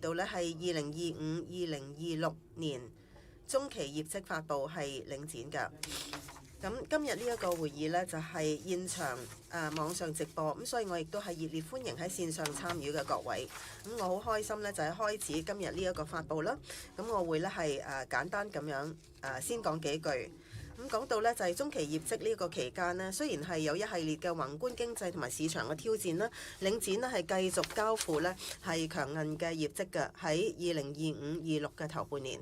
到咧係2025-2026中期業績發布係領展㗎。咁今日呢一個會議呢，就係現場網上直播，咁所以我亦都係熱烈歡迎喺線上參與嘅各位。咁我好開心呢，就係開始今日呢一個發布啦。咁我會呢係簡單咁樣先講幾句。咁講到呢，就係中期業績呢個期間呢，雖然係有一系列嘅宏觀經濟同埋市場嘅挑戰啦，領展呢係繼續交付呢係強硬嘅業績嘅，喺2025-26嘅頭半年。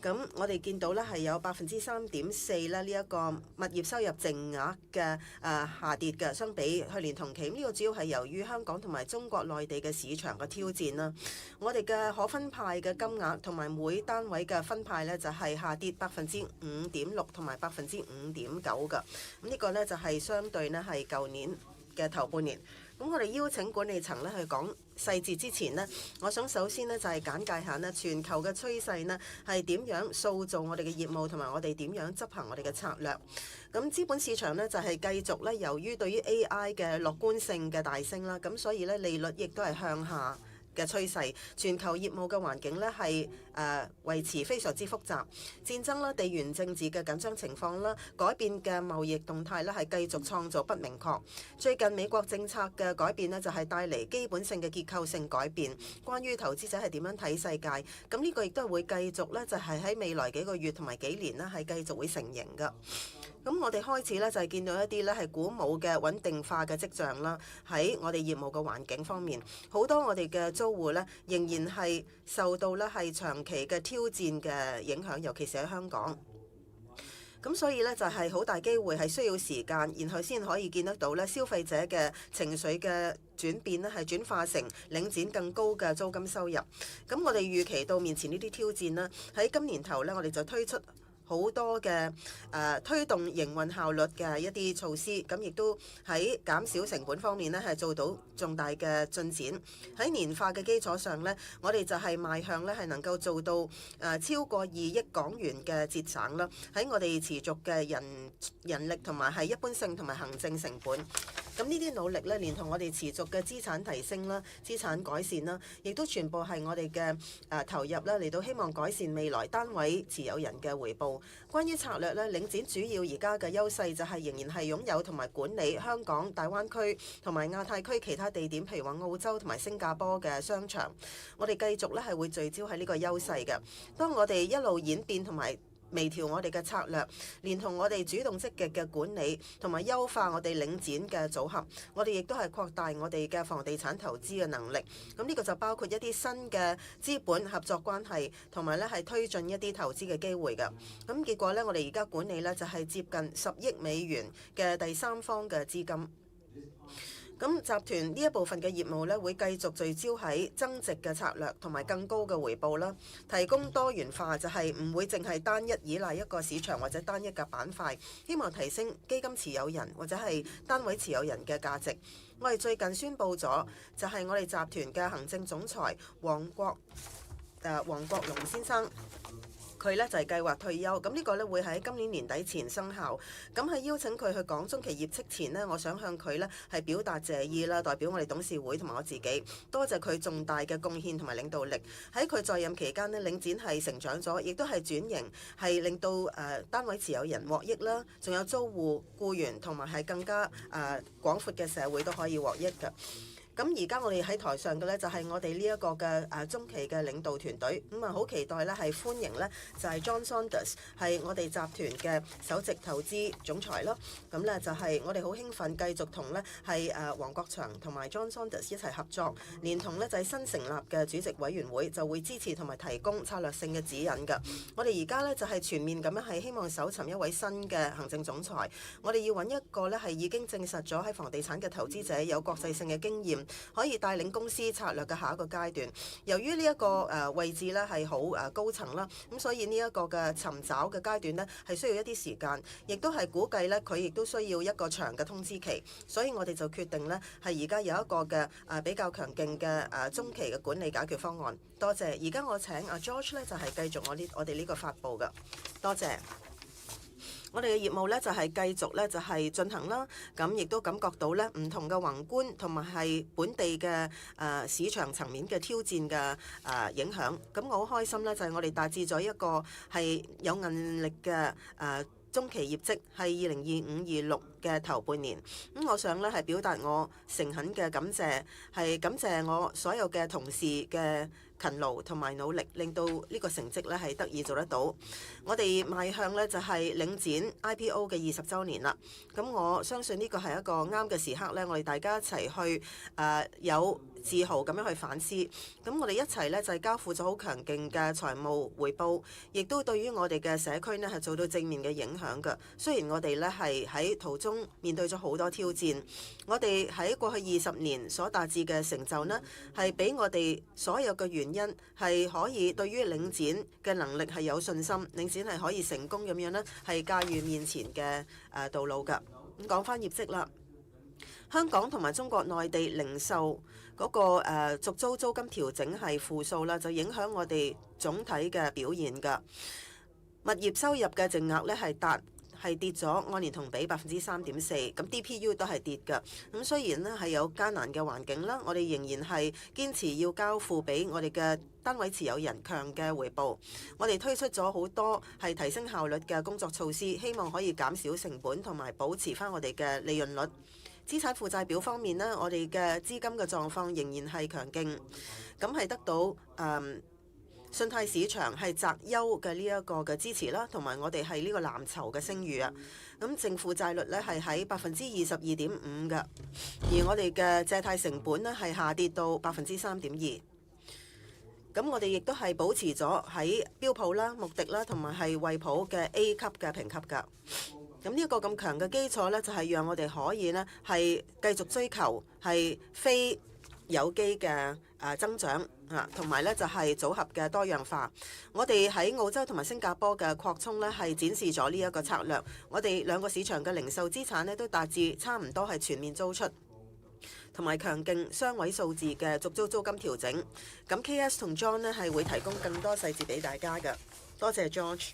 咁我哋見到咧係有3.4%咧呢一個物業收入淨額嘅下跌嘅，相比去年同期。呢個主要係由於香港同埋中國內地嘅市場嘅挑戰啦。我哋嘅可分派嘅金額同埋每單位嘅分派咧就係下跌5.6%同埋5.9%嘅。咁呢個咧就係相對呢係舊年嘅頭半年。咁我哋邀請管理層咧去講細節之前呢，我想首先呢就係簡介下呢全球嘅趨勢呢係點樣塑造我哋嘅業務，同埋我哋點樣執行我哋嘅策略。咁資本市場呢就係繼續咧，由於對於 AI 嘅樂觀性嘅大升啦，咁所以咧利率亦都係向下嘅趨勢，全球業務嘅環境呢係維持非常之複雜，戰爭啦、地緣政治嘅緊張情況啦、改變嘅貿易動態呢係繼續創造不明確。最近美國政策嘅改變呢，就係帶嚟基本性嘅結構性改變，關於投資者係點樣睇世界，咁呢個亦都係會繼續呢，就係喺未來幾個月同埋幾年呢係繼續會成型㗎。咁我哋開始咧就係見到一啲咧係鼓舞嘅穩定化嘅跡象啦，喺我哋業務嘅環境方面，好多我哋嘅租戶咧仍然係受到咧係長期嘅挑戰嘅影響，尤其是喺香港。咁所以咧就係好大機會係需要時間，然後先可以見得到咧消費者嘅情緒嘅轉變咧係轉化成領展更高嘅租金收入。咁我哋預期到面前呢啲挑戰啦，喺今年頭咧我哋就推出好多嘅推動營運效率嘅一啲措施，咁亦都喺減少成本方面呢係做到重大嘅進展。喺年化嘅基礎上呢，我哋就係邁向呢係能夠做到超過2億港元嘅節省啦。喺我哋持續嘅人力同埋係一般性同埋行政成本。咁呢啲努力咧，連同我哋持續嘅資產提升啦、資產改善啦，亦都全部係我哋嘅投入啦，嚟到希望改善未來單位持有人嘅回報。關於策略咧，領展主要而家嘅優勢就係仍然係擁有同埋管理香港、大灣區同埋亞太區其他地點，譬如話澳洲同埋新加坡嘅商場。我哋繼續咧係會聚焦喺呢個優勢嘅。當我哋一路演變同埋微調我哋嘅策略，連同我哋主動積極嘅管理同埋優化我哋領展嘅組合，我哋亦都係擴大我哋嘅房地產投資嘅能力。咁呢個就包括一啲新嘅資本合作關係，同埋咧係推進一啲投資嘅機會㗎。咁結果咧，我哋而家管理咧就係接近10億美元嘅第三方嘅資金。咁集團呢一部分嘅業務咧，會繼續聚焦喺增值嘅策略同埋更高嘅回報啦，提供多元化，就係唔會淨係單一依賴一個市場或者單一嘅板塊，希望提升基金持有人或者係單位持有人嘅價值。我哋最近宣布咗，就係我哋集團嘅行政總裁黃國龍先生。佢咧就係計劃退休，咁呢個咧會喺今年年底前生效。咁喺邀請佢去講中期業績前呢，我想向佢咧係表達謝意啦，代表我哋董事會同埋我自己，多謝佢重大嘅貢獻同埋領導力。喺佢在任期間呢，領展係成長咗，亦都係轉型，係令到單位持有人獲益啦，仲有租戶、僱員同埋係更加廣闊嘅社會都可以獲益嘅。咁而家我哋喺台上嘅咧就係我哋呢一個嘅中期嘅領導團隊，咁好期待咧係歡迎咧就係 John Saunders 係我哋集團嘅首席投資總裁咯。咁咧就係我哋好興奮繼續同咧係黃國祥同埋 John Saunders 一齊合作，連同咧就係新成立嘅主席委員會就會支持同埋提供策略性嘅指引㗎。我哋而家咧就係全面咁樣係希望搜尋一位新嘅行政總裁，我哋要揾一個咧係已經證實咗喺房地產嘅投資者有國際性嘅經驗，可以帶領公司策略嘅下一個階段。由於呢一個位置咧係好高層啦，咁所以呢一個嘅尋找嘅階段咧係需要一啲時間，亦都係估計咧佢亦都需要一個長嘅通知期。所以我哋就決定咧係而家有一個嘅比較強勁嘅中期嘅管理解決方案。多謝。而家我請阿 George 咧就係繼續我哋呢個發布㗎。多謝。我哋嘅業務咧就係繼續咧就係進行啦，咁亦都感覺到咧唔同嘅宏觀同埋係本地嘅市場層面嘅挑戰嘅影響。咁我好開心咧，就係我哋達至咗一個係有韌力嘅中期業績係2025-26嘅頭半年。咁我想咧係表達我誠懇嘅感謝，係感謝我所有嘅同事嘅勤勞同埋努力，令到呢個成績咧係得以做得到。我哋邁向咧就係領展 IPO 嘅20週年啦。咁我相信呢個係一個啱嘅時刻咧，我哋大家一齊去有自豪咁樣去反思。咁我哋一齊咧就係交付咗好強勁嘅財務回報，亦都對於我哋嘅社區呢係做到正面嘅影響㗎。雖然我哋咧係喺途中面對咗好多挑戰，我哋喺過去20年所達至嘅成就呢，係俾我哋所有嘅原因係可以對於領展嘅能力係有信心，領展係可以成功咁樣呢係駕馭面前嘅道路㗎。咁講返業績啦。香港同埋中國內地零售嗰個續租租金調整係負數啦，就影響我哋總體嘅表現㗎。物業收入嘅淨額咧係跌咗，按年同比3.4%，咁 DPU 都係跌㗎。咁雖然呢係有艱難嘅環境啦，我哋仍然係堅持要交付俾我哋嘅單位持有人強嘅回報。我哋推出咗好多係提升效率嘅工作措施，希望可以減少成本同埋保持返我哋嘅利潤率。資產負債表方面呢，我哋嘅資金嘅狀況仍然係強勁，咁係得到信貸市場係擇優嘅呢一個嘅支持啦，同埋我哋係呢個藍籌嘅聲譽啊。咁淨負債率咧係喺22.5%嘅，而我哋嘅借貸成本呢係下跌到3.2%。咁我哋亦都係保持咗喺標普啦、穆迪啦同埋係惠普嘅 A 級嘅評級㗎。咁呢一個咁強嘅基礎咧，就係讓我哋可以呢係繼續追求係非有機嘅增長啊，同埋咧就係組合嘅多樣化。我哋喺澳洲同埋新加坡嘅擴充咧，係展示咗呢一個策略。我哋兩個市場嘅零售資產咧都達至差唔多係全面租出，同埋強勁雙位數字嘅續租租金調整。咁 KS 同 John 呢係會提供更多細節俾大家嘅。多謝 George。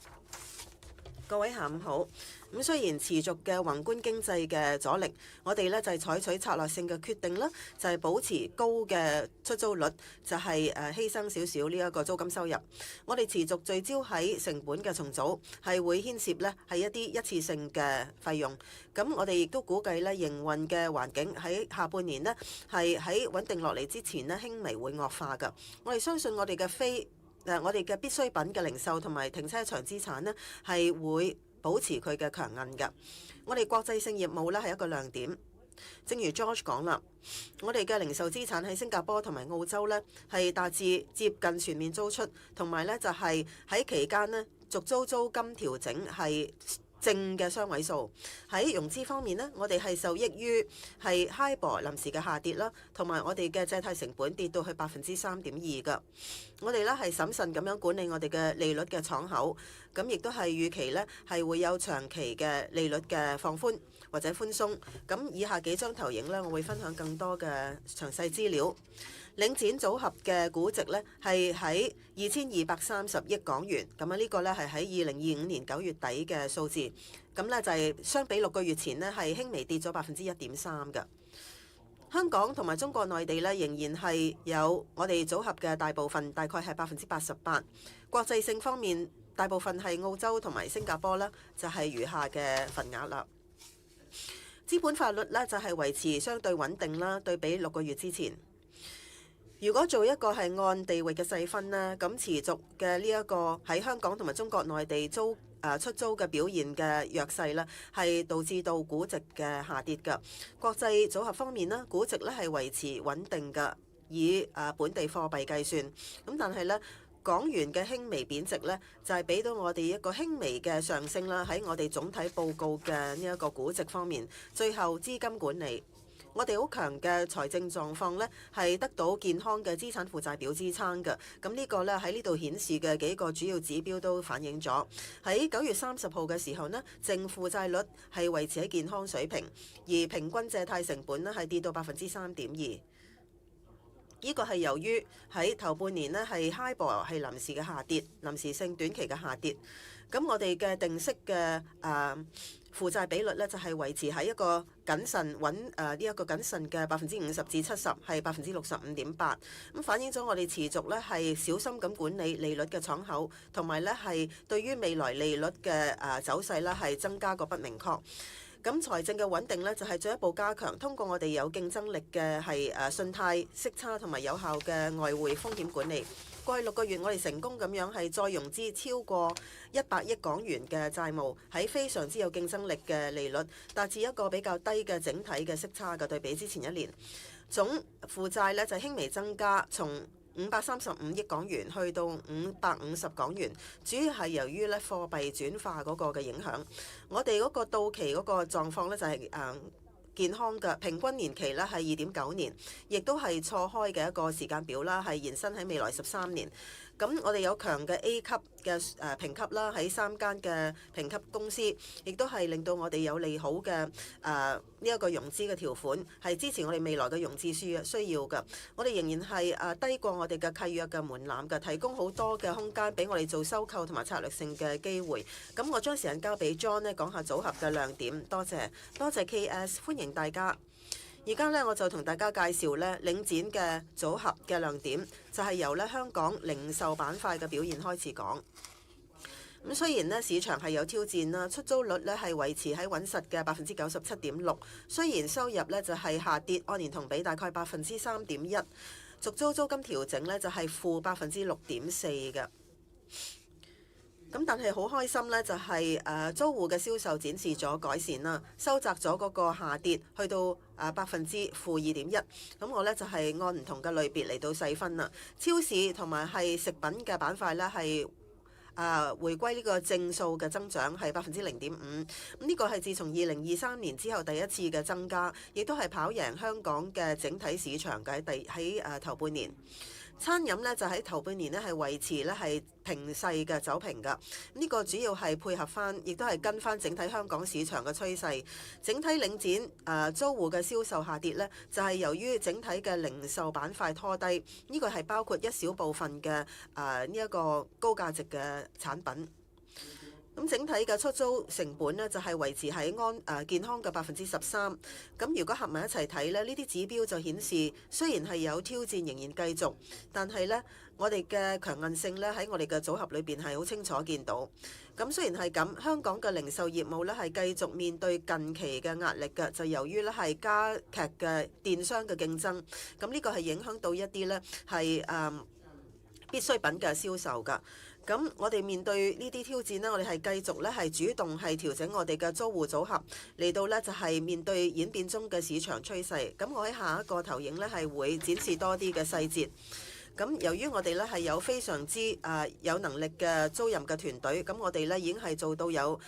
各位下午好。咁雖然持續嘅宏觀經濟嘅阻力，我哋咧就係採取策略性嘅決定啦，就係保持高嘅出租率，就係犧牲少少呢一個租金收入。我哋持續聚焦喺成本嘅重組，係會牽涉咧係一啲一次性嘅費用。咁我哋亦都估計咧營運嘅環境喺下半年呢係喺穩定落嚟之前呢輕微會惡化㗎。我哋相信我哋嘅必需品嘅零售同埋停車場資產呢係會保持佢嘅強韌㗎。我哋國際性業務咧係一個亮點，正如 George 講啦，我哋嘅零售資產喺新加坡同埋澳洲咧係達至接近全面租出，同埋咧就係喺期間呢續租租金調整係正嘅雙位數。喺融資方面呢，我哋係受益於係 HIBOR 臨時嘅下跌啦，同埋我哋嘅借貸成本跌到去3.2%㗎。我哋咧係審慎咁樣管理我哋嘅利率嘅敞口，咁亦都係預期咧係會有長期嘅利率嘅放寬或者寬鬆。咁以下幾張投影咧，我會分享更多嘅詳細資料。領展組合嘅估值咧係喺2230億港元，咁啊呢個咧係喺2025年9月底嘅數字，咁咧就係相比6個月前呢係輕微跌咗1.3%㗎。香港同埋中國內地咧仍然係有我哋組合嘅大部分，大概係88%。國際性方面，大部分係澳洲同埋新加坡啦，就係餘下嘅份額啦。資本法律咧就係維持相對穩定啦，對比6個月之前。如果做一個係按地域嘅細分呢，咁持續嘅呢一個喺香港同埋中國內地出租嘅表現嘅弱勢呢，係導致到估值嘅下跌㗎。國際組合方面呢，估值咧係維持穩定㗎，以本地貨幣計算。咁但係呢，港元嘅輕微貶值呢，就係俾到我哋一個輕微嘅上升啦。喺我哋總體報告嘅呢一個估值方面，最後資金管理。我哋好強嘅財政狀況呢，係得到健康嘅資產負債表支撐嘅。咁呢個呢，喺呢度顯示嘅幾個主要指標都反映咗。喺9月30號嘅時候呢，淨負債率係維持喺健康水平，而平均借貸成本呢係跌到3.2%。呢個係由於喺頭半年呢係 HIBOR 係臨時嘅下跌，臨時性短期嘅下跌。咁我哋嘅定息嘅負債比率咧就係維持喺一個謹慎穩呢一個謹慎嘅50%至70%，係65.8%。咁反映咗我哋持續咧係小心咁管理利率嘅敞口，同埋咧係對於未來利率嘅走勢咧係增加個不明確。咁財政嘅穩定咧就係進一步加強，通過我哋有競爭力嘅係信貸息差同埋有效嘅外匯風險管理。過去6個月，我哋成功咁樣係再融資超過100億港元嘅債務，喺非常之有競爭力嘅利率，達至一個比較低嘅整體嘅息差嘅對比之前一年。總負債咧就輕微增加，從535億港元去到550港元，主要係由於咧貨幣轉化嗰個嘅影響。我哋嗰個到期嗰個狀況咧就係健康嘅，平均年期咧係2.9年，亦都係錯開嘅一個時間表啦，係延伸喺未來13年。咁我哋有強嘅 A 級嘅評級啦，喺3間嘅評級公司，亦都係令到我哋有利好嘅呢一個融資嘅條款，係支持我哋未來嘅融資需要嘅。我哋仍然係低過我哋嘅契約嘅門檻嘅，提供好多嘅空間俾我哋做收購同埋策略性嘅機會。咁我將時間交俾 John 呢講下組合嘅亮點。多謝 KS， 歡迎大家。而家咧我就同大家介紹咧領展嘅組合嘅亮點，就係由咧香港零售板塊嘅表現開始講。咁雖然咧市場係有挑戰啦，出租率咧係維持喺穩實嘅97.6%，雖然收入咧就係下跌，按年同比大概3.1%，續租租金調整咧就係負6.4%嘅。咁但係好開心咧，就係租戶嘅銷售展示咗改善啦，收窄咗嗰個下跌，去到-2.1%。咁我咧就係按唔同嘅類別嚟到細分啦。超市同埋係食品嘅板塊咧係回歸呢個正數嘅增長係0.5%。咁呢個係自從2023年之後第一次嘅增加，亦都係跑贏香港嘅整體市場嘅喺頭半年。餐飲咧就喺頭半年咧係維持咧係平勢嘅走平㗎，呢個主要係配合翻，亦都係跟翻整體香港市場嘅趨勢。整體領展租戶嘅銷售下跌咧，就係由於整體嘅零售板塊拖低，呢個係包括一小部分嘅呢一個高價值嘅產品。咁整體嘅出租成本咧就係維持喺健康嘅13%。咁如果合埋一齊睇咧，呢啲指標就顯示雖然係有挑戰，仍然繼續，但係咧我哋嘅強韌性咧喺我哋嘅組合裏邊係好清楚見到。咁雖然係咁，香港嘅零售業務咧係繼續面對近期嘅壓力嘅，就由於咧係加劇嘅電商嘅競爭。咁呢個係影響到一啲咧係必需品嘅銷售㗎。咁我哋面對呢啲挑戰呢，我哋係繼續咧係主動係調整我哋嘅租戶組合，嚟到咧就係面對演變中嘅市場趨勢。咁我喺下一個投影咧係會展示多啲嘅細節。咁由於我哋咧係有非常之有能力嘅租賃嘅團隊，咁我哋咧已經係做到有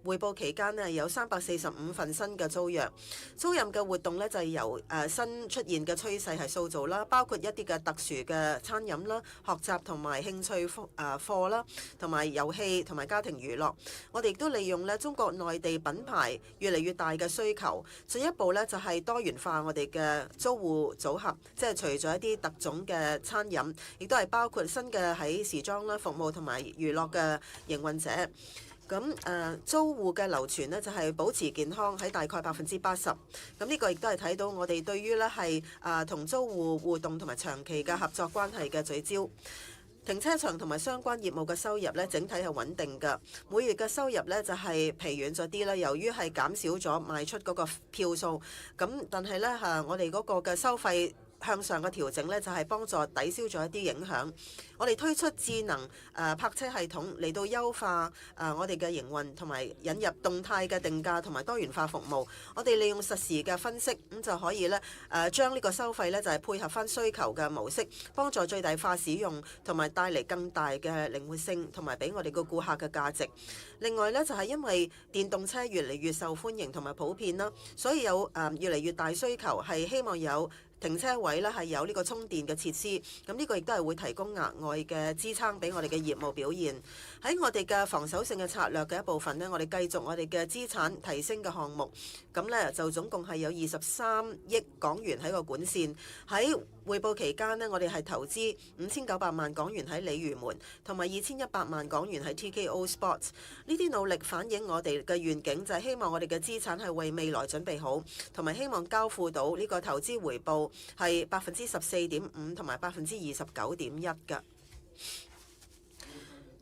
匯報期間呢，有345份新嘅租約，租賃嘅活動咧就係由新出現嘅趨勢係塑造啦，包括一啲嘅特殊嘅餐飲啦、學習同埋興趣課啦，同埋遊戲同埋家庭娛樂。我哋亦都利用咧中國內地品牌越嚟越大嘅需求，進一步咧就係多元化我哋嘅租戶組合，即係除咗一啲特種嘅餐飲，亦都係包括新嘅喺時裝啦、服務同埋娛樂嘅營運者。咁租戶嘅流傳呢，就係保持健康喺大概80%。咁呢個亦都係睇到我哋對於呢係同租戶互動同埋長期嘅合作關係嘅聚焦。停車場同埋相關業務嘅收入呢，整體係穩定㗎。每月嘅收入呢，就係疲軟咗啲啦，由於係減少咗賣出嗰個票數。咁但係呢，我哋嗰個嘅收費向上嘅調整咧，就係幫助抵消咗一啲影響。我哋推出智能泊車系統嚟到優化我哋嘅營運，同埋引入動態嘅定價同埋多元化服務。我哋利用實時嘅分析，咁就可以咧將呢個收費咧就係配合翻需求嘅模式，幫助最大化使用，同埋帶嚟更大嘅靈活性，同埋俾我哋個顧客嘅價值。另外咧就係因為電動車越嚟越受歡迎同埋普遍啦，所以有越嚟越大需求，係希望有停車位咧係有呢個充電嘅設施，咁呢個亦都係會提供額外嘅支撐俾我哋嘅業務表現。喺我哋嘅防守性嘅策略嘅一部分呢，我哋繼續我哋嘅資產提升嘅項目，咁呢就總共係有23億港元喺個管線，喺匯報期間呢，我哋係投資5900萬港元喺鯉魚門，同埋2100萬港元喺 TKO Sports。呢啲努力反映我哋嘅願景，就係希望我哋嘅資產係為未來準備好，同埋希望交付到呢個投資回報係14.5%同埋29.1%嘅。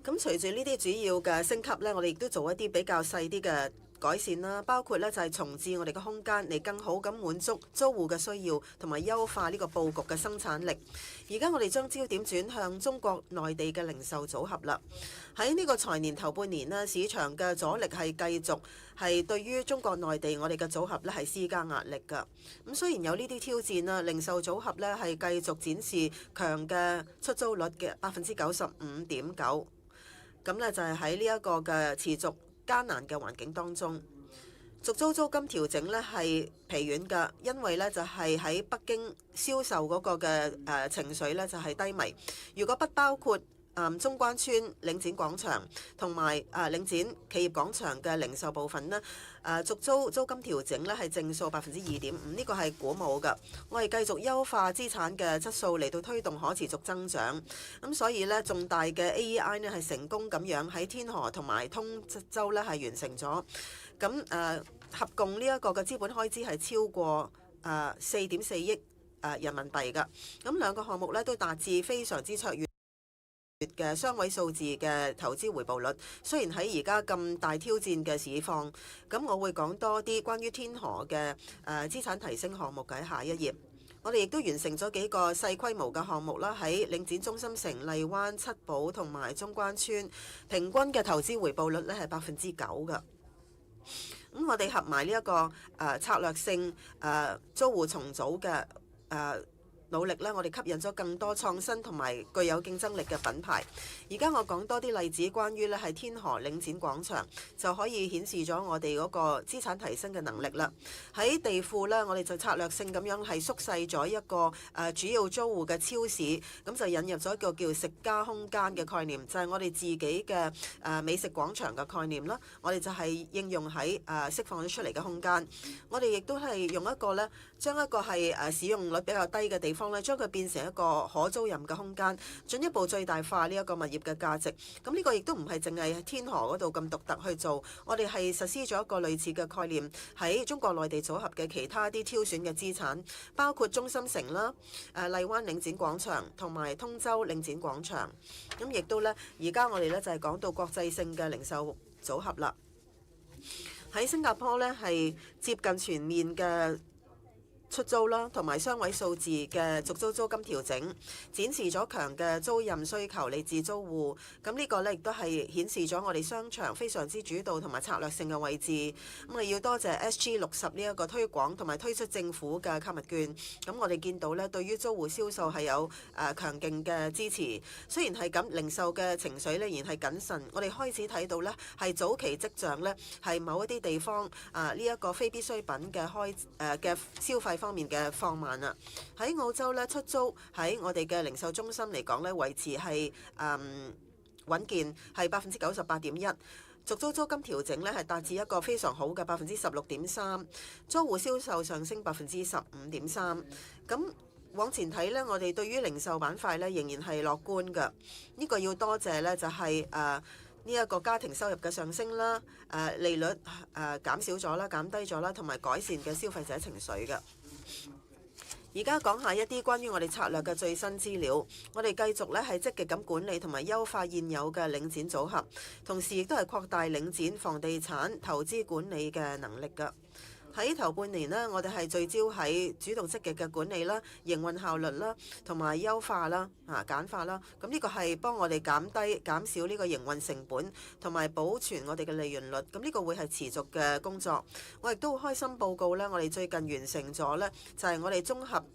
咁隨住呢啲主要嘅升級呢，我哋亦都做一啲比較細啲嘅改善啦，包括咧就係重置我哋嘅空間嚟更好咁滿足租戶嘅需要，同埋優化呢個佈局嘅生產力。而家我哋將焦點轉向中國內地嘅零售組合啦。喺呢個財年頭半年呢，市場嘅阻力係繼續係對於中國內地我哋嘅組合咧係施加壓力㗎。咁雖然有呢啲挑戰啦，零售組合咧係繼續展示強嘅出租率嘅95.9%。咁咧就係喺呢一個嘅持續艱難嘅環境當中，續租租金調整呢係疲軟㗎，因為呢就係喺北京銷售嗰個嘅情緒呢就係低迷。如果不包括中關村領展廣場同埋領展企業廣場嘅零售部分呢，續租租金調整呢係正數2.5%，呢個係鼓舞㗎。我哋繼續優化資產嘅質素嚟到推動可持續增長。咁所以呢，重大嘅 AEI 呢係成功咁樣喺天河同埋通州呢係完成咗。咁合共呢一個嘅資本開支係超過4.4億人民幣㗎。咁兩個項目呢都達至非常之卓越嘅雙位數字嘅投資回報率。雖然喺而家咁大挑戰嘅市況，咁我會講多啲關於天河嘅資產提升項目嘅喺下一頁。我哋亦都完成咗幾個細規模嘅項目啦，喺領展中心城、荔灣、七寶同埋中關村，平均嘅投資回報率咧係9%㗎。咁我哋合埋呢一個策略性租戶重組嘅努力咧，我哋吸引咗更多創新同埋具有競爭力嘅品牌。而家我講多啲例子，關於咧係天河領展廣場，就可以顯示咗我哋嗰個資產提升嘅能力啦。喺地庫咧，我哋就策略性咁樣係縮細咗一個主要租戶嘅超市，咁就引入咗一個叫食家空間嘅概念，就係我哋自己嘅美食廣場嘅概念啦。我哋就係應用喺釋放咗出嚟嘅空間。我哋亦都係用一個咧，將一個係使用率比較低嘅地方咧，將佢變成一個可租賃嘅空間，進一步最大化呢一個物業嘅價值。咁呢個亦都唔係淨係天河嗰度咁獨特去做，我哋係實施咗一個類似嘅概念喺中國內地組合嘅其他啲挑選嘅資產，包括中心城啦、荔灣領展廣場同埋通州領展廣場。咁亦都咧，而家我哋咧就係講到國際性嘅零售組合啦。喺新加坡咧係接近全面嘅出租啦，同埋雙位數字嘅續租租金調整，展示咗強嘅租賃需求嚟自租戶。咁呢個呢，亦都係顯示咗我哋商場非常之主導同埋策略性嘅位置。咁我要多謝 SG60呢一個推廣同埋推出政府嘅購物券。咁我哋見到呢，對於租戶銷售係有強勁嘅支持。雖然係咁，零售嘅情緒呢仍然係謹慎。我哋開始睇到呢係早期跡象呢，係某一啲地方呢一個非必需品嘅嘅消費方面嘅放慢啦。喺澳洲咧，出租喺我哋嘅零售中心嚟講咧，維持係穩健，係98.1%。續租租金調整咧係達至一個非常好嘅16.3%，租戶銷售上升15.3%。咁往前睇咧，我哋對於零售板塊咧仍然係樂觀嘅。呢個要多謝咧就係呢一個家庭收入嘅上升啦，利率減少咗啦、減低咗啦，同埋改善嘅消費者情緒嘅。而家講下一啲關於我哋策略嘅最新資料，我哋繼續咧係積極咁管理同埋優化現有嘅領展組合，同時亦都係擴大領展房地產投資管理嘅能力㗎。喺頭半年呢，我哋係聚焦喺主動積極嘅管理啦、營運效率啦、同埋優化啦、簡化啦。咁呢個係幫我哋減少呢個營運成本，同埋保存我哋嘅利潤率。咁呢個會係持續嘅工作。我亦都好開心報告呢，我哋最近完成咗呢，就係我哋綜合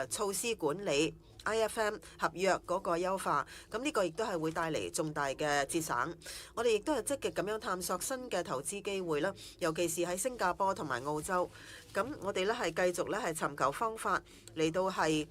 措施管理。IFM 合約嗰個優化，咁呢個亦都係會帶嚟重大嘅節省。我哋亦都係積極咁樣探索新嘅投資機會啦，尤其是喺新加坡同埋澳洲。咁我哋咧係繼續咧係尋求方法嚟到係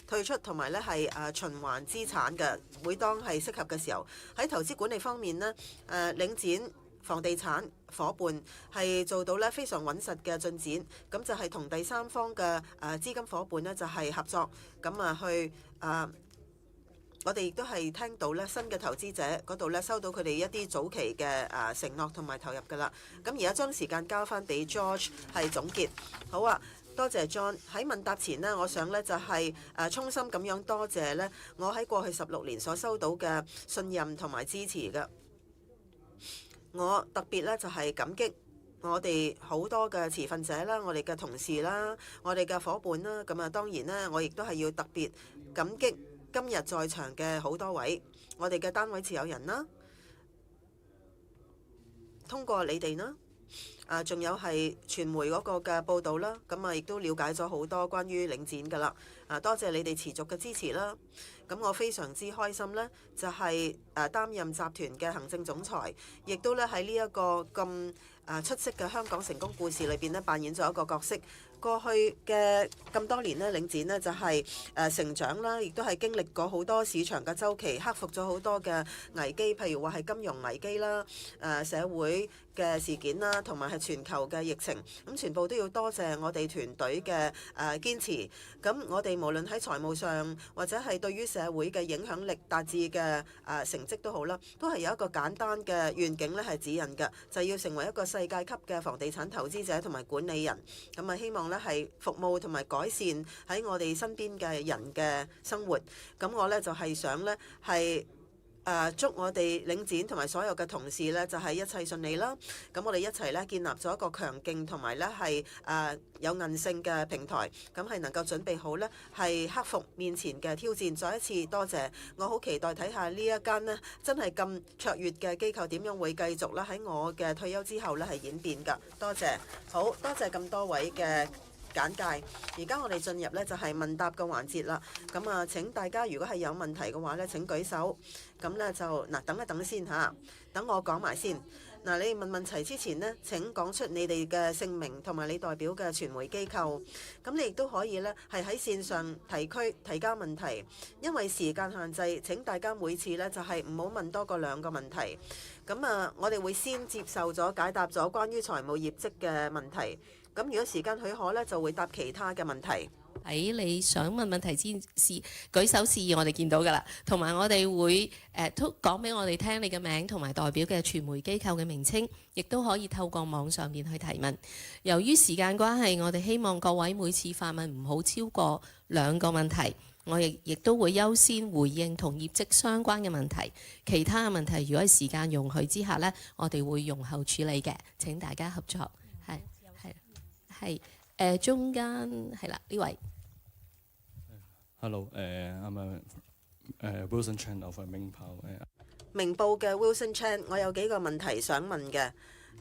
退出同埋咧係循環資產嘅，每當係適合嘅時候。喺投資管理方面呢，領展房地產伙伴係做到咧非常穩實嘅進展，咁就係同第三方嘅資金伙伴咧就係合作，咁去我哋亦都係聽到咧新嘅投資者嗰度咧收到佢哋一啲早期嘅承諾同埋投入㗎啦。咁而家將時間交翻俾 George 係總結。好啊，多謝 John。喺問答前呢，我想咧就係衷心咁樣多謝咧我喺過去16年所收到嘅信任同埋支持嘅。我特別咧就係感激我哋好多嘅持份者啦，我哋嘅同事啦，我哋嘅伙伴啦。咁當然咧，我亦都係要特別感激今日在場嘅好多位，我哋嘅單位持有人啦，通過你哋啦，仲有係傳媒嗰個嘅報導啦，咁亦都了解咗好多關於領展㗎啦，多謝你哋持續嘅支持啦，咁我非常之開心呢，就係擔任集團嘅行政總裁，亦都咧喺呢一個咁出色嘅香港成功故事裏邊咧扮演咗一個角色。過去嘅咁多年咧，領展呢就係成長啦，亦都係經歷過好多市場嘅周期，克服咗好多嘅危機，譬如話係金融危機啦、社會嘅事件啦，同埋係全球嘅疫情，咁全部都要多謝我哋團隊嘅堅持。咁我哋無論喺財務上或者係對於社會嘅影響力達至嘅成績都好啦，都係有一個簡單嘅願景咧係指引嘅，就係要成為一個世界級嘅房地產投資者同埋管理人。咁希望咧係服務同埋改善喺我哋身邊嘅人嘅生活。咁我咧就係想咧係祝我哋領展同埋所有嘅同事咧就係一切順利啦。咁我哋一齊咧建立咗一個強勁同埋咧係有韌性嘅平台，咁係能夠準備好咧係克服面前嘅挑戰。再一次多謝，我好期待睇下呢一間呢真係咁卓越嘅機構點樣會繼續咧喺我嘅退休之後咧係演變㗎。多謝，好多謝咁多位嘅簡介。而家我哋進入咧就係問答嘅環節啦。咁請大家如果係有問題嘅話咧，請舉手。咁咧就等一等先嚇，等我講埋先。你哋問問題之前呢，請講出你哋嘅姓名同埋你代表嘅傳媒機構。咁你亦都可以咧係喺線上提交問題。因為時間限制，請大家每次咧就係唔好問多過2個問題。咁我哋會先接受咗解答咗關於財務業績嘅問題。咁如果時間許可咧，就會答其他嘅問題。喺你想問問題之時，舉手示意我哋見到㗎啦。同埋我哋會都講俾我哋聽你嘅名同埋代表嘅傳媒機構嘅名稱，亦都可以透過網上面去提問。由於時間關係，我哋希望各位每次發問唔好超過2個問題。我亦都會優先回應同業績相關嘅問題。其他嘅問題，如果喺時間容許之下呢，我哋會容後處理嘅。請大家合作。係中間係啦，呢位。Hello，I'm Wilson Chan of 明報。明報嘅 Wilson Chan，我有幾個問題想問嘅。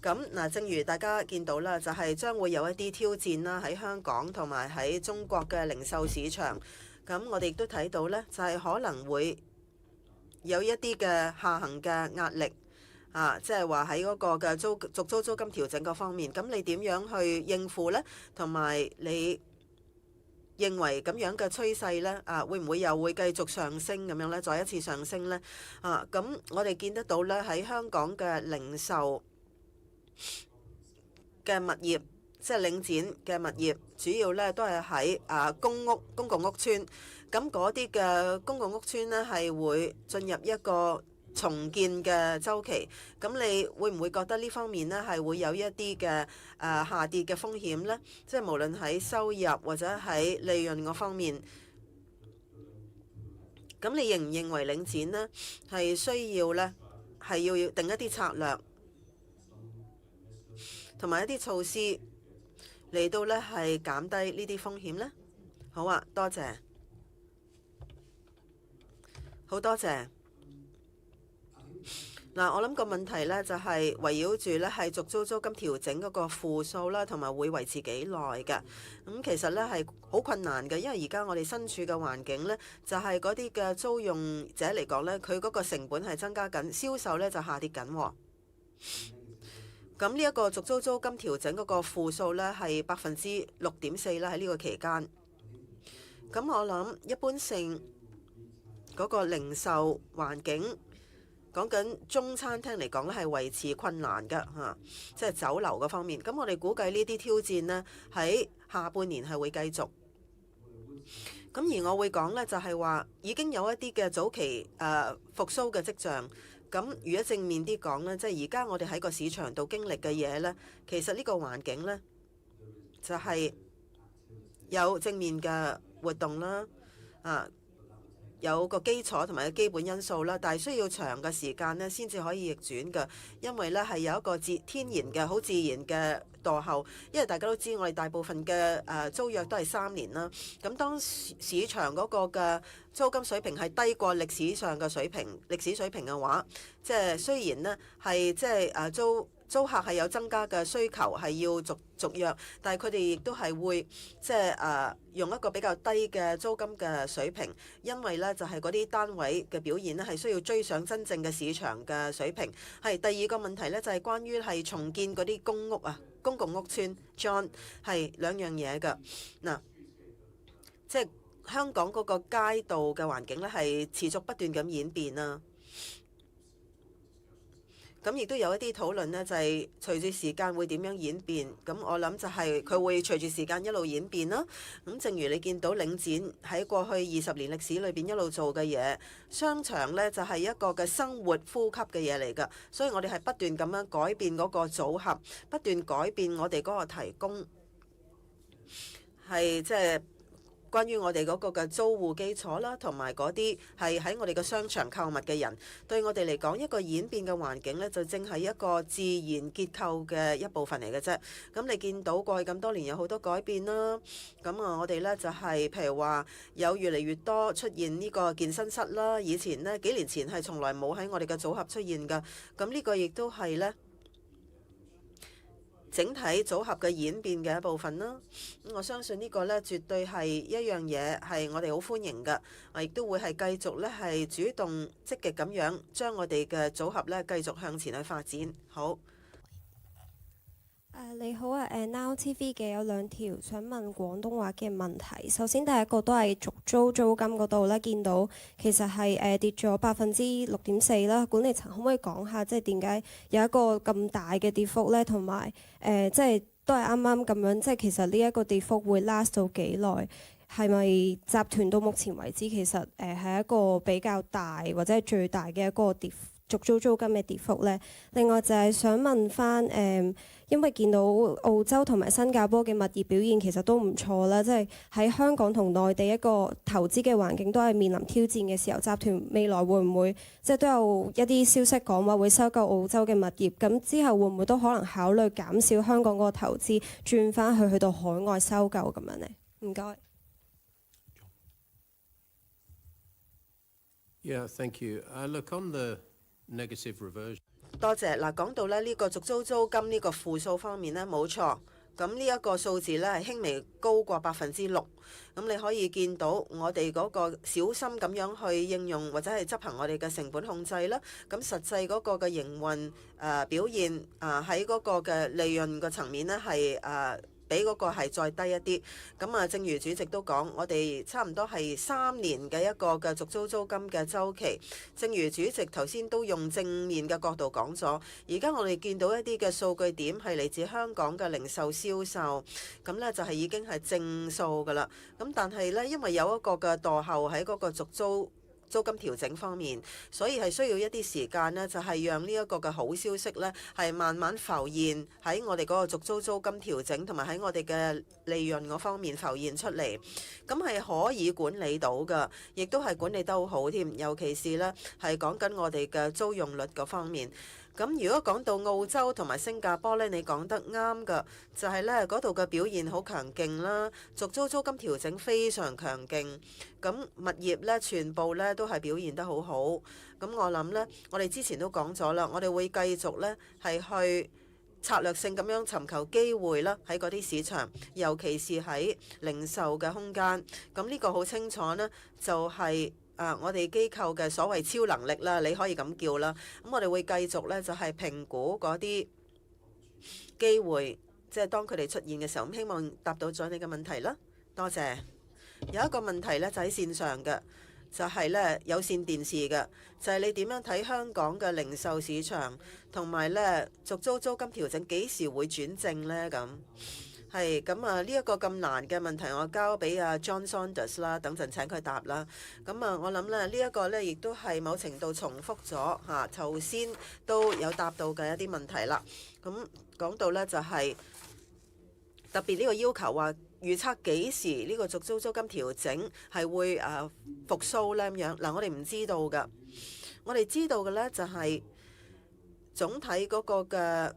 咁正如大家見到啦，就係將會有一啲挑戰啦，喺香港同埋喺中國嘅零售市場。咁我哋亦都睇到呢，就係可能會有一啲嘅下行嘅壓力。即係話喺嗰個嘅續租租金調整嗰方面，咁你點樣去應付呢？同埋你認為咁樣嘅趨勢呢，會唔會又會繼續上升咁樣呢？再一次上升呢？咁我哋見得到呢，喺香港嘅零售嘅物業，即係領展嘅物業，主要呢都係喺公共屋邨。咁嗰啲嘅公共屋邨呢，係會進入一個重建嘅周期，咁你會唔會覺得呢方面呢係會有一啲嘅下跌嘅風險呢？即係無論喺收入或者喺利潤嗰方面，咁你認唔認為領展呢係需要呢係要定一啲策略同埋一啲措施嚟到呢係減低呢啲風險呢？好啊，多謝，好多謝。我諗個問題呢就係圍繞住呢係續租租金調整嗰個負數啦，同埋會維持幾耐嘅。咁其實呢係好困難嘅，因為而家我哋身處嘅環境呢，就係嗰啲嘅租用者嚟講呢，佢嗰個成本係增加緊，銷售呢就下跌緊。咁呢一個續租租金調整嗰個負數呢係6.4%啦，喺呢個期間。咁我諗一般性嗰個零售環境講緊中餐廳嚟講咧係維持困難㗎嚇，即係酒樓嗰方面。咁我哋估計呢啲挑戰呢，喺下半年係會繼續。咁而我會講呢，就係話已經有一啲嘅早期復甦嘅跡象。咁如果正面啲講呢，即係而家我哋喺個市場度經歷嘅嘢呢，其實呢個環境呢，就係有正面嘅活動啦，有個基礎同埋個基本因素啦，但係需要長嘅時間呢先至可以逆轉嘅，因為呢係有一個天然嘅好自然嘅墮後，因為大家都知我哋大部分嘅租約都係3年啦。咁當市場嗰個嘅租金水平係低過歷史上嘅水平嘅話，即係雖然呢係即係租客係有增加嘅需求，係要續約，但係佢哋亦都係會即係用一個比較低嘅租金嘅水平，因為咧就係嗰啲單位嘅表現咧係需要追上真正嘅市場嘅水平。係第二個問題咧就係關於係重建嗰啲公屋公共屋邨 John 係兩樣嘢㗎嗱，即係香港嗰個街道嘅環境咧係持續不斷咁演變啦。咁亦都有一啲討論呢，就係隨住時間會點樣演變。咁我諗就係佢會隨住時間一路演變啦。咁正如你見到領展喺過去20年歷史裏邊一路做嘅嘢，商場呢就係一個嘅生活呼吸嘅嘢嚟㗎。所以我哋係不斷咁樣改變嗰個組合，不斷改變我哋嗰個提供，係即係關於我哋嗰個嘅租戶基礎啦，同埋嗰啲係喺我哋嘅商場購物嘅人，對我哋嚟講一個演變嘅環境呢，就正係一個自然結構嘅一部分嚟嘅啫。咁你見到過去咁多年有好多改變啦。咁我哋呢就係譬如話有越嚟越多出現呢個健身室啦。以前呢幾年前係從來冇喺我哋嘅組合出現㗎。咁呢個亦都係呢整體組合嘅演變嘅一部分啦。我相信呢個呢，絕對係一樣嘢係我哋好歡迎嘅，亦都會係繼續呢係主動積極咁樣將我哋嘅組合呢繼續向前去發展。好。你好啊，Now TV 嘅有2條想問廣東話嘅問題。首先第一個都係續租租金嗰度咧，見到其實係跌咗6.4%啦。管理層可唔可以講下，即係點解有一個咁大嘅跌幅咧？同埋即係都係啱啱咁樣，即係其實呢一個跌幅會 last 到幾耐？係咪集團到目前為止其實係一個比較大或者係最大嘅一個續租租金嘅跌幅咧？另外就係想問翻因為見到澳洲同埋新加坡嘅物業表現其實都唔錯啦，即係喺香港同內地一個投資嘅環境都係面臨挑戰嘅時候，集團未來會唔會即係都有一啲消息講話會收購澳洲嘅物業？咁之後會唔會都可能考慮減少香港嗰個投資，轉翻去到海外收購咁樣呢？唔該。Yeah, thank you. Look, on the negative reversion. 多謝嗱，講到咧呢個續租租金呢個負數方面呢，冇錯。咁呢一個數字呢係輕微高過6%。咁你可以見到我哋嗰個小心咁樣去應用或者係執行我哋嘅成本控制啦。咁實際嗰個嘅營運表現喺嗰個嘅利潤個層面呢係比嗰個係再低一啲。咁正如主席都講，我哋差唔多係3年嘅一個嘅續租租金嘅週期。正如主席頭先都用正面嘅角度講咗，而家我哋見到一啲嘅數據點係嚟自香港嘅零售銷售，咁呢就係已經係正數㗎啦。咁但係呢，因為有一個嘅墮後喺嗰個續租金調整方面，所以係需要一啲時間呢，就係讓呢一個嘅好消息呢係慢慢浮現喺我哋嗰個續租租金調整同埋喺我哋嘅利潤嗰方面浮現出嚟，咁係可以管理到㗎，亦都係管理得好好添，尤其是呢係講緊我哋嘅租用率嗰方面。咁如果講到澳洲同埋新加坡呢，你講得啱㗎，就係呢嗰度嘅表現好強勁啦，續租租金調整非常強勁，咁物業呢全部呢都係表現得好好。咁我諗呢，我哋之前都講咗啦，我哋會繼續呢係去策略性咁樣尋求機會啦，喺嗰啲市場，尤其是喺零售嘅空間。咁呢個好清楚呢，就係我哋機構嘅所謂超能力啦，你可以咁叫啦。咁我哋會繼續呢，就係評估嗰啲機會，即係當佢哋出現嘅時候。咁希望答到咗你嘅問題啦，多謝。有一個問題呢，就喺線上嘅，就係咧有線電視嘅，就係你點樣睇香港嘅零售市場，同埋咧續租租金調整幾時會轉正咧咁。係咁啊！呢一個咁難嘅問題，我交俾阿 John Saunders 啦，等陣請佢答啦。咁啊，我諗咧呢一個咧，亦都係某程度重複咗嚇頭先都有答到嘅一啲問題啦。咁講到咧就係特別呢個要求話預測幾時呢個續租租金調整係會復甦咧咁樣。嗱，我哋唔知道㗎。我哋知道嘅咧就係總體嗰個嘅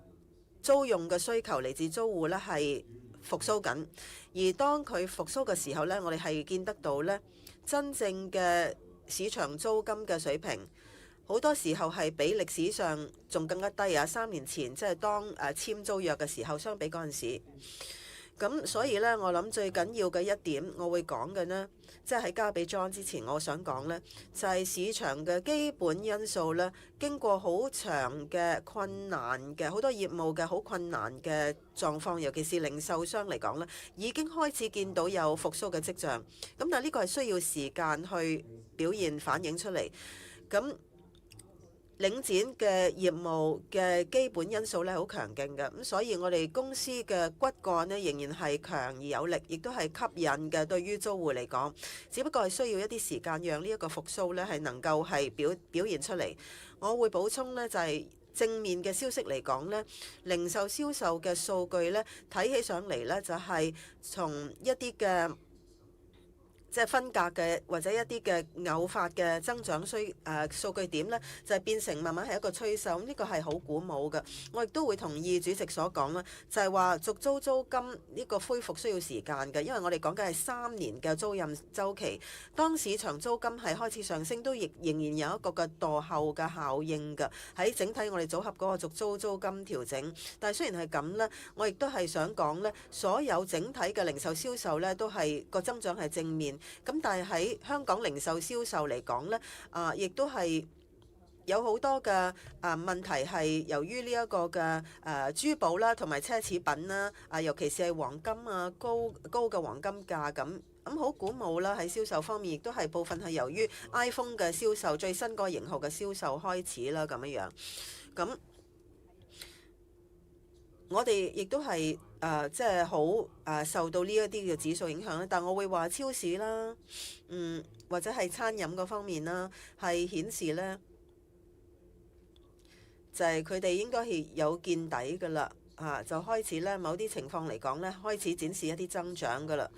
租用嘅需求嚟自租戶咧係復甦緊，而當佢復甦嘅時候呢，我哋係見得到呢真正嘅市場租金嘅水平，好多時候係比歷史上仲更加低啊！3年前即係當簽租約嘅時候，相比嗰陣時，咁所以呢，我諗最緊要嘅一點，我會講嘅呢，即係喺交俾 John 之前，我想講呢，就係市場嘅基本因素呢，經過好長嘅困難嘅好多業務嘅好困難嘅狀況，尤其是零售商嚟講呢，已經開始見到有復甦嘅跡象。咁但係呢個係需要時間去表現反映出嚟。咁領展嘅業務嘅基本因素咧好強勁嘅，咁所以我哋公司嘅骨幹呢，仍然係強而有力，亦都係吸引嘅對於租戶嚟講。只不過係需要一啲時間，讓呢一個復甦咧係能夠係表現出嚟。我會補充呢，就係正面嘅消息嚟講呢，零售銷售嘅數據呢，睇起上嚟呢，就係從一啲嘅即係分隔嘅或者一啲嘅偶發嘅增長數據點呢，就係變成慢慢係一個趨勢，咁呢個係好鼓舞嘅。我亦都會同意主席所講啦，就係話續租租金呢個恢復需要時間嘅，因為我哋講緊係3年嘅租賃週期，當市場租金係開始上升，都仍然有一個嘅墮後嘅效應嘅喺整體我哋組合嗰個續租租金調整。但係雖然係咁呢，我亦都係想講呢，所有整體嘅零售銷售呢，都係個增長係正面。咁但係喺香港零售銷售嚟講呢，亦都係有好多嘅問題係由於呢一個嘅珠寶啦，同埋奢侈品啦，尤其是係黃金啊，高嘅黃金價咁好鼓舞啦。喺銷售方面，亦都係部分係由於 iPhone 嘅銷售最新個型號嘅銷售開始啦咁樣。咁我哋亦都係即係好受到呢一啲嘅指數影響啦。但我會話超市啦，或者係餐飲嗰方面啦，係顯示呢，就係佢哋應該係有見底㗎啦，就開始呢某啲情況嚟講呢，開始展示一啲增長㗎啦。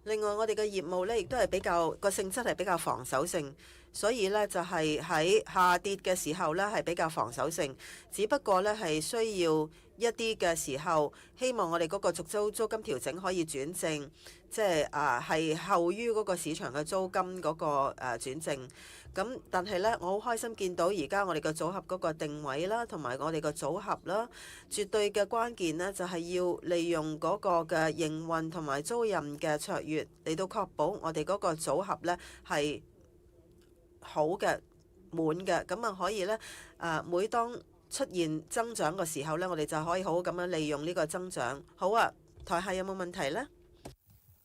另外，我哋嘅業務呢，亦都係比較個性質係比較防守性，所以呢，就係喺下跌嘅時候呢，係比較防守性，只不過呢，係需要一啲嘅時候，希望我哋嗰個續租租金調整可以轉正，即係係後於嗰個市場嘅租金嗰個轉正。咁但係呢，我好開心見到而家我哋嘅組合嗰個定位啦，同埋我哋嘅組合啦，絕對嘅關鍵呢，就係要利用嗰個嘅營運同埋租賃嘅卓越嚟到確保我哋嗰個組合呢係好嘅滿嘅，咁啊可以呢，每當出現增長嘅時候呢，我哋就可以好好咁樣利用呢個增長。好啊，台下有冇問題呢？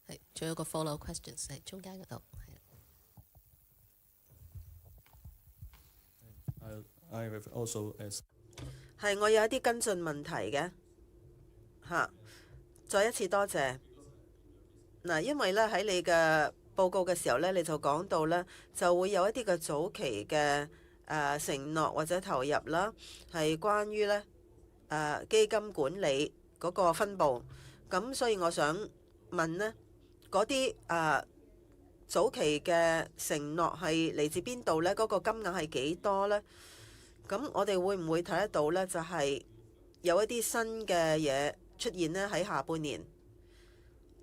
係，仲有個 follow questions 喺中間嗰度。I have also asked。係，我有一啲跟進問題嘅再一次多謝嗱，因為呢喺你嘅報告嘅時候呢，你就講到呢就會有一啲嘅早期嘅承諾或者投入啦，係關於呢基金管理嗰個分佈。咁所以我想問呢嗰啲早期嘅承諾係嚟自邊度呢？嗰個金額係幾多呢？咁我哋會唔會睇得到呢？就係有一啲新嘅嘢出現呢，喺下半年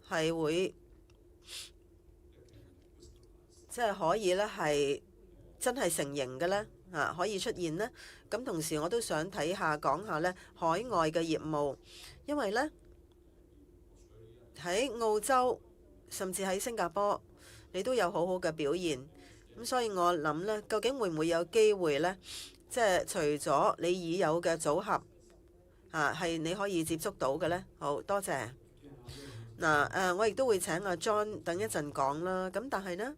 係會即係可以呢，係真係成型嘅呢，可以出現呢。咁同時我都想睇下講下呢海外嘅業務，因為呢喺澳洲甚至喺新加坡，你都有好好嘅表現。咁所以我諗呢，究竟會唔會有機會呢？即係除咗你已有嘅組合係你可以接觸到嘅呢？好多謝嗱。我亦都會請阿 John 等一陣講啦。咁但係呢，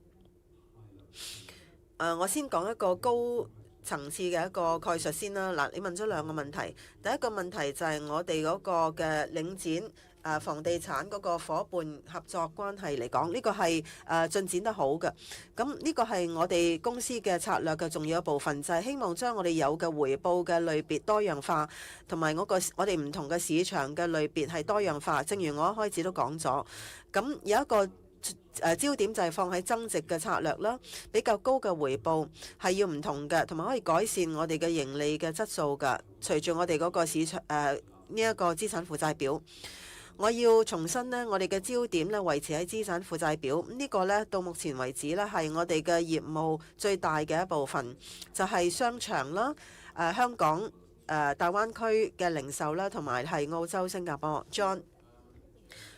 我先講一個高層次嘅一個概述先啦。嗱，你問咗兩個問題，第一個問題就係我哋嗰個嘅領展房地產嗰個伙伴合作關係嚟講，呢個係進展得好嘅。咁呢個係我哋公司嘅策略嘅重要一部分，就係希望將我哋有嘅回報嘅類別多樣化，同埋我哋唔同嘅市場嘅類別係多樣化。正如我一開始都講咗，咁有一個焦點就係放喺增值嘅策略啦，比較高嘅回報係要唔同嘅，同埋可以改善我哋嘅盈利嘅質素㗎。隨住我哋嗰個市場呢一個資產負債表。我要重申呢，我哋嘅焦點呢維持喺資產負債表。呢個呢，到目前為止呢係我哋嘅業務最大嘅一部分，就係商場啦、香港、大灣區嘅零售啦，同埋係澳洲、新加坡。John，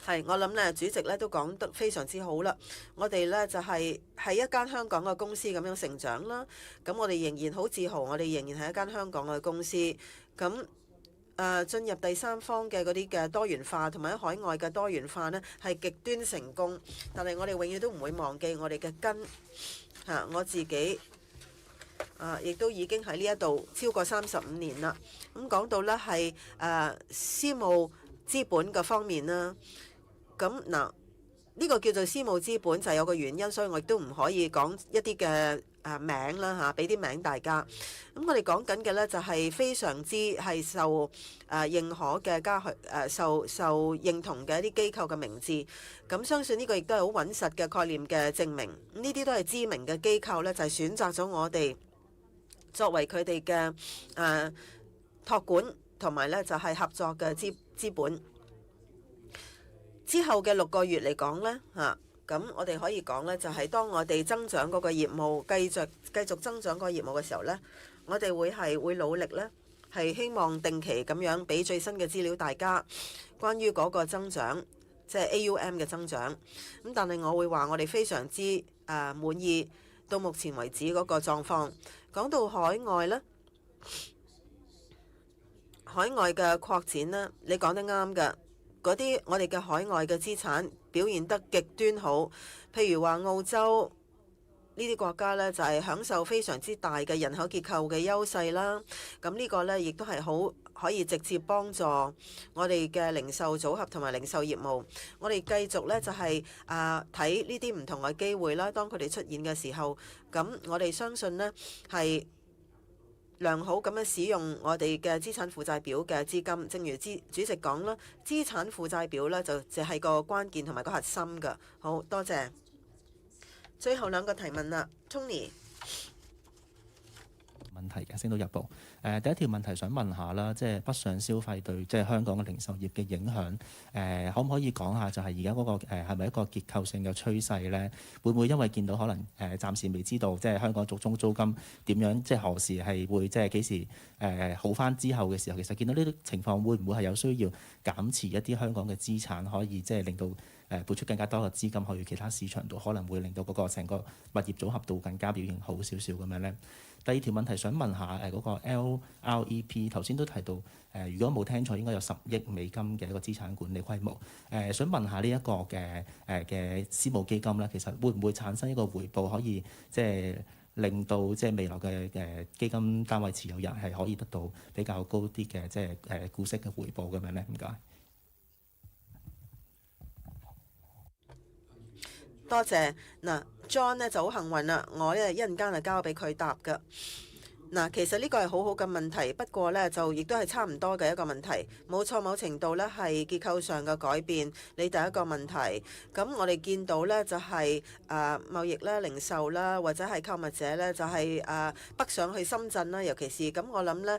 係我諗呢，主席呢都講得非常之好啦。我哋呢就係一間香港嘅公司咁樣成長啦。咁我哋仍然好自豪，我哋仍然係一間香港嘅公司。咁進入第三方嘅嗰啲嘅多元化同埋喺海外嘅多元化呢係極端成功，但係我哋永遠都唔會忘記我哋嘅根。我自己亦都已經喺呢一度超過35年啦。咁講到呢係私募資本嘅方面啦，咁嗱呢個叫做私募資本就係有個原因，所以我亦都唔可以講一啲嘅名啦嚇，俾啲名大家。咁我哋講緊嘅呢，就係非常之係受認可嘅受認同嘅一啲機構嘅名字。咁相信呢個亦都係好穩實嘅概念嘅證明。呢啲都係知名嘅機構呢，就係選擇咗我哋作為佢哋嘅託管同埋呢就係合作嘅資本。之後嘅6個月嚟講呢，咁我哋可以講呢，就係當我哋增長嗰個業務，繼續增長嗰個業務嘅時候呢，我哋會努力呢，係希望定期咁樣俾最新嘅資料大家，關於嗰個增長，即係 AUM 嘅增長。咁但係我會話我哋非常之滿意到目前為止嗰個狀況。講到海外呢，海外嘅擴展呢，你講得啱㗎。嗰啲我哋嘅海外嘅資產表現得極端好，譬如話澳洲呢啲國家呢，就係享受非常之大嘅人口結構嘅優勢啦。咁呢個呢，亦都係好可以直接幫助我哋嘅零售組合同埋零售業務。我哋繼續呢，就係睇呢啲唔同嘅機會啦。當佢哋出現嘅時候，咁我哋相信呢係良好咁樣使用我哋嘅資產負債表嘅資金，正如主席講啦，資產負債表呢就係個關鍵同埋個核心㗎。好多謝。最後2個提問啦 ，Tony。問題嘅星島日報。第一條問題想問下啦，即係北上消費對即係香港嘅零售業嘅影響，可唔可以講下就係而家嗰個係咪一個結構性嘅趨勢咧？會唔會因為見到可能暫時未知道即係香港續中租金點樣，即係何時係會即係幾時好返之後嘅時候，其實見到呢啲情況會唔會係有需要減持一啲香港嘅資產，可以即係令到撥出更加多嘅資金去其他市場度，可能會令到嗰個成個物業組合度更加表現好少少咁樣咧？第二條問題想問下嗰個 LREP， 頭先都提到如果冇聽錯，應該有10億美金嘅一個資產管理規模。想問下呢一個嘅私募基金咧，其實會唔會產生一個回報，可以即係令到即係未來嘅基金單位持有人係可以得到比較高啲嘅即係股息嘅回報咁樣咧？唔該。多謝。嗱，John 呢就好幸運啦，我呢一陣間就交俾佢答㗎。嗱，其實呢個係好好嘅問題，不過呢就亦都係差唔多嘅一個問題。冇錯，某程度呢係結構上嘅改變。你第一個問題，咁我哋見到呢就係貿易啦、零售啦，或者係購物者呢，就係北上去深圳啦，尤其是咁，我諗呢。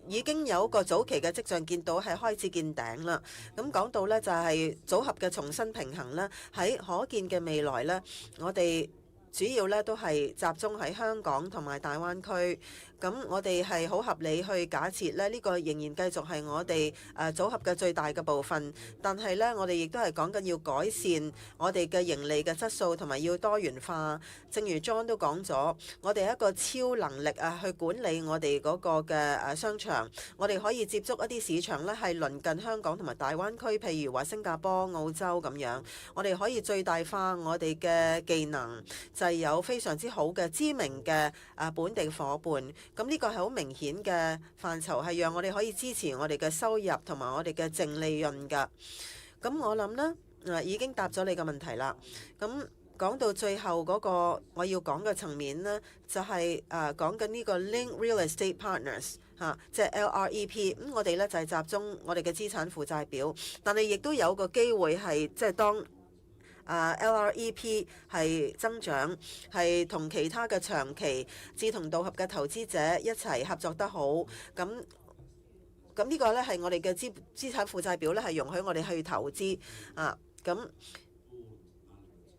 已經有一個早期嘅跡象，見到係開始見頂啦。咁講到呢，就係組合嘅重新平衡啦。喺可見嘅未來呢，我哋主要呢都係集中喺香港同埋大灣區。咁我哋係好合理去假設呢，呢個仍然繼續係我哋組合嘅最大嘅部分。但係呢，我哋亦都係講緊要改善我哋嘅盈利嘅質素，同埋要多元化。正如 John 都講咗，我哋一個超能力去管理我哋嗰個嘅商場。我哋可以接觸一啲市場呢係鄰近香港同埋大灣區，譬如話新加坡、澳洲咁樣。我哋可以最大化我哋嘅技能，就係有非常之好嘅知名嘅本地伙伴。咁呢個係好明顯嘅範疇，係讓我哋可以支持我哋嘅收入同埋我哋嘅淨利潤㗎。咁我諗呢，已經答咗你嘅問題啦。咁講到最後嗰個我要講嘅層面呢，就係講緊呢個 Link Real Estate Partners 即係 LREP。咁我哋呢就係集中我哋嘅資產負債表，但係亦都有個機會係即係當LREP 係增長，係同其他嘅長期志同道合嘅投資者一齊合作得好。咁呢個呢係我哋嘅資產負債表呢，係容許我哋去投資咁。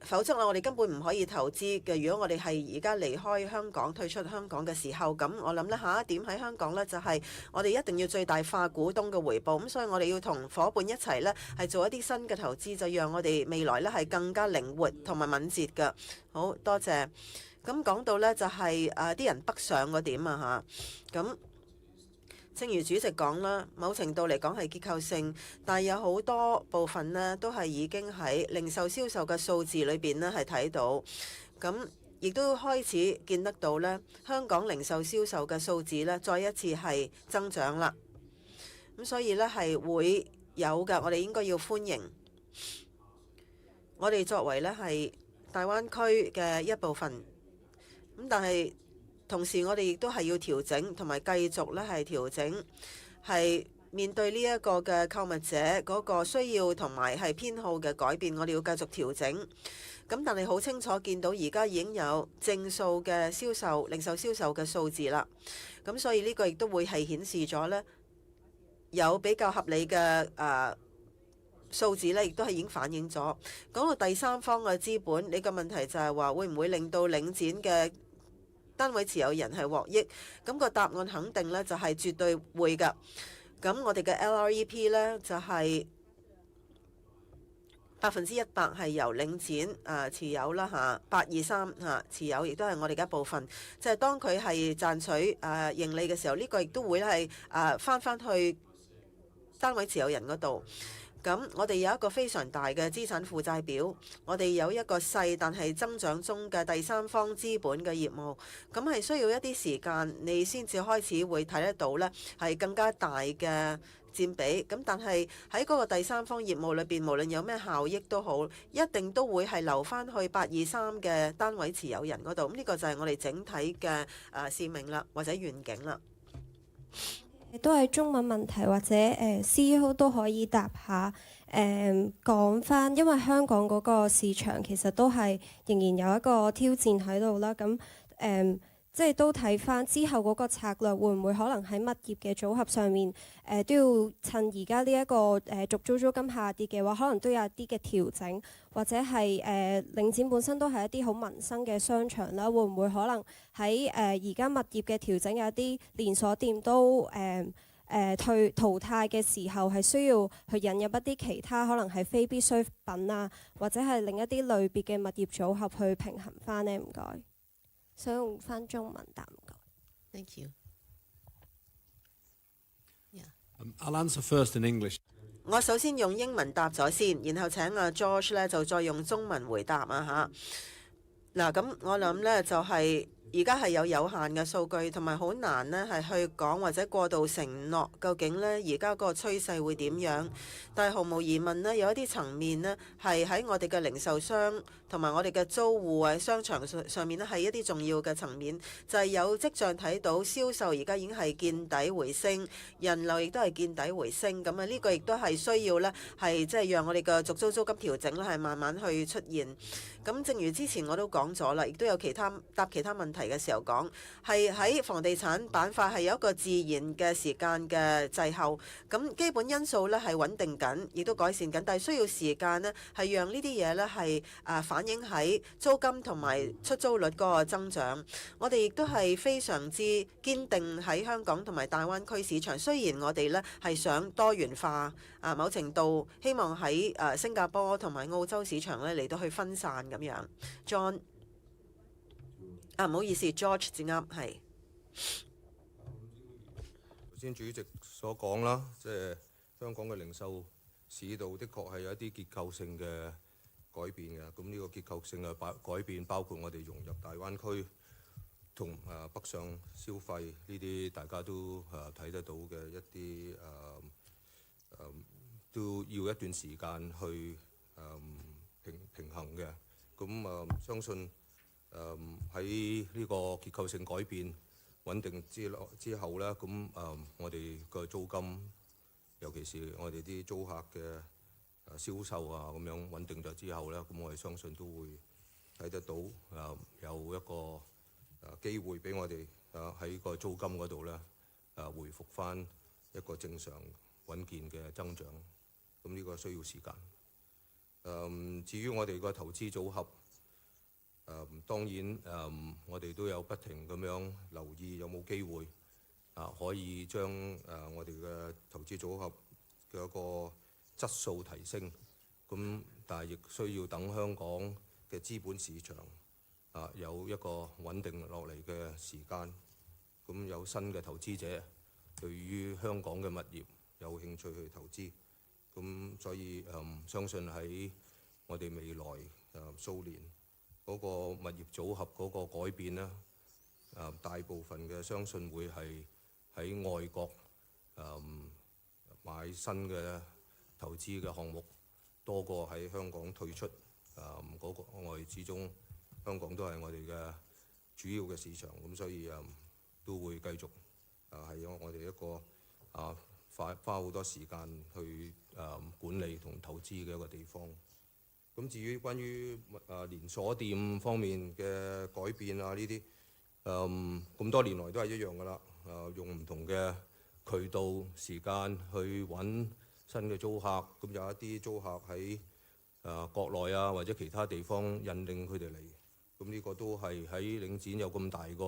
否則我哋根本唔可以投資嘅。如果我哋係而家離開香港、退出香港嘅時候，咁我諗呢下一點喺香港呢，就係我哋一定要最大化股東嘅回報。咁所以我哋要同伙伴一齊呢，係做一啲新嘅投資，就讓我哋未來呢係更加靈活同埋敏捷嘅。好多謝。咁講到呢，就係啲人北上嗰點咁。正如主席講啦，某程度嚟講係結構性，但係有好多部分呢都係已經喺零售銷售嘅數字裏邊呢係睇到，咁亦都開始見得到呢香港零售銷售嘅數字呢再一次係增長啦。咁所以呢係會有嘅，我哋應該要歡迎。我哋作為呢係大灣區嘅一部分，咁但係同時，我哋亦都係要調整，同埋繼續咧係調整，係面對呢一個嘅購物者嗰個需要同埋係偏好嘅改變，我哋要繼續調整。咁但係好清楚見到而家已經有正數嘅銷售、零售銷售嘅數字啦。咁所以呢個亦都會係顯示咗呢有比較合理嘅數字呢，亦都係已經反映咗。講到第三方嘅資本，你個問題就係話會唔會令到領展嘅單位持有人係獲益？咁個答案肯定呢，就係絕對會㗎。咁我哋嘅 LREP 呢，就係100%係由領展持有啦823持有，亦都係我哋嘅一部分。即係當佢係賺取盈利嘅時候，呢個亦都會係返去單位持有人嗰度。咁我哋有一個非常大嘅資產負債表，我哋有一個細但係增長中嘅第三方資本嘅業務，咁係需要一啲時間，你先至開始會睇得到呢係更加大嘅佔比。咁但係喺嗰個第三方業務裏邊，無論有咩效益都好，一定都會係留返去823嘅單位持有人嗰度。咁呢個就係我哋整體嘅使命啦，或者願景啦。都係中文問題，或者CEO 都可以答下講返，因為香港嗰個市場其實都係仍然有一個挑戰喺度啦。咁即係都睇返之後嗰個策略會唔會可能喺物業嘅組合上面都要趁而家呢一個續租租金下跌嘅話，可能都有一啲嘅調整，或者係領展本身都係一啲好民生嘅商場啦，會唔會可能喺而家物業嘅調整有啲連鎖店都淘汰嘅時候，係需要去引入一啲其他可能係非必需品啊，或者係另一啲類別嘅物業組合去平衡返呢？唔該。想用翻中文答唔該。Thank you. I'll answer first in English. 我首先用英文答咗先，然後請阿 George 咧就再用中文回答啊嚇。嗱，咁我諗呢就係而家係有限嘅數據，同埋好難呢係去講或者過度承諾究竟呢而家個趨勢會點樣。但係毫無疑問呢，有一啲層面呢係喺我哋嘅零售商同埋我哋嘅租戶喺商場上面呢係一啲重要嘅層面，就係有跡象睇到銷售而家已經係見底回升，人流亦都係見底回升。咁呢個亦都係需要呢係即係讓我哋嘅續租租金調整呢係慢慢去出現。咁正如之前我都講咗啦，亦都有答其他問題嘅時候講，係喺房地產板塊係有一個自然嘅時間嘅滯後。咁基本因素呢係穩定緊，亦都改善緊，但係需要時間呢係讓呢啲嘢呢係反映喺租金同埋出租率嗰個增長。我哋亦都係非常之堅定喺香港同埋大灣區市場。雖然我哋呢係想多元化，某程度希望喺新加坡同埋澳洲市場呢嚟到去分散咁樣。John 唔好意思 ，George 至啱係。頭先主席所講啦，即係香港嘅零售市道的確係有一啲結構性嘅改變嘅。咁呢個結構性嘅改變包括我哋融入大灣區同北上消費呢啲大家都睇得到嘅一啲都要一段時間去平衡嘅。咁相信喺呢個結構性改變穩定之後咧，咁我哋個租金，尤其是我哋啲租客嘅銷售啊咁樣穩定咗之後咧，咁我哋相信都會睇得到有一個機會俾我哋喺個租金嗰度咧回復翻一個正常穩健嘅增長。咁呢個需要時間。至於我哋個投資組合，當然我哋都有不停咁樣留意有冇機會可以將我哋嘅投資組合嘅一個質素提升。咁但係亦需要等香港嘅資本市場有一個穩定落嚟嘅時間。咁有新嘅投資者對於香港嘅物業有興趣去投資。咁所以相信喺我哋未來數年嗰個物業組合嗰個改變咧，大部分嘅相信會係喺外國買新嘅投資嘅項目多過喺香港退出嗰個。我哋始終香港都係我哋嘅主要嘅市場，咁所以都會繼續係我哋一個花好多時間去管理同投資嘅一個地方。咁至於關於連鎖店方面嘅改變呢啲咁多年來都係一樣㗎啦。用唔同嘅渠道時間去揾新嘅租客，咁有一啲租客喺國內或者其他地方引領佢哋嚟。咁呢個都係喺領展有咁大個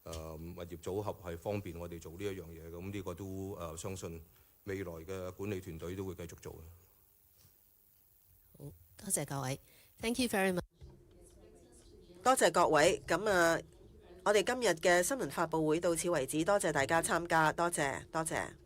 物業組合係方便我哋做呢一樣嘢。咁呢個都相信未來嘅管理團隊都會繼續做嘅。好，多謝各位 ，Thank you very much。多謝各位。咁我哋今日嘅新聞發佈會到此為止，多謝大家參加，多謝。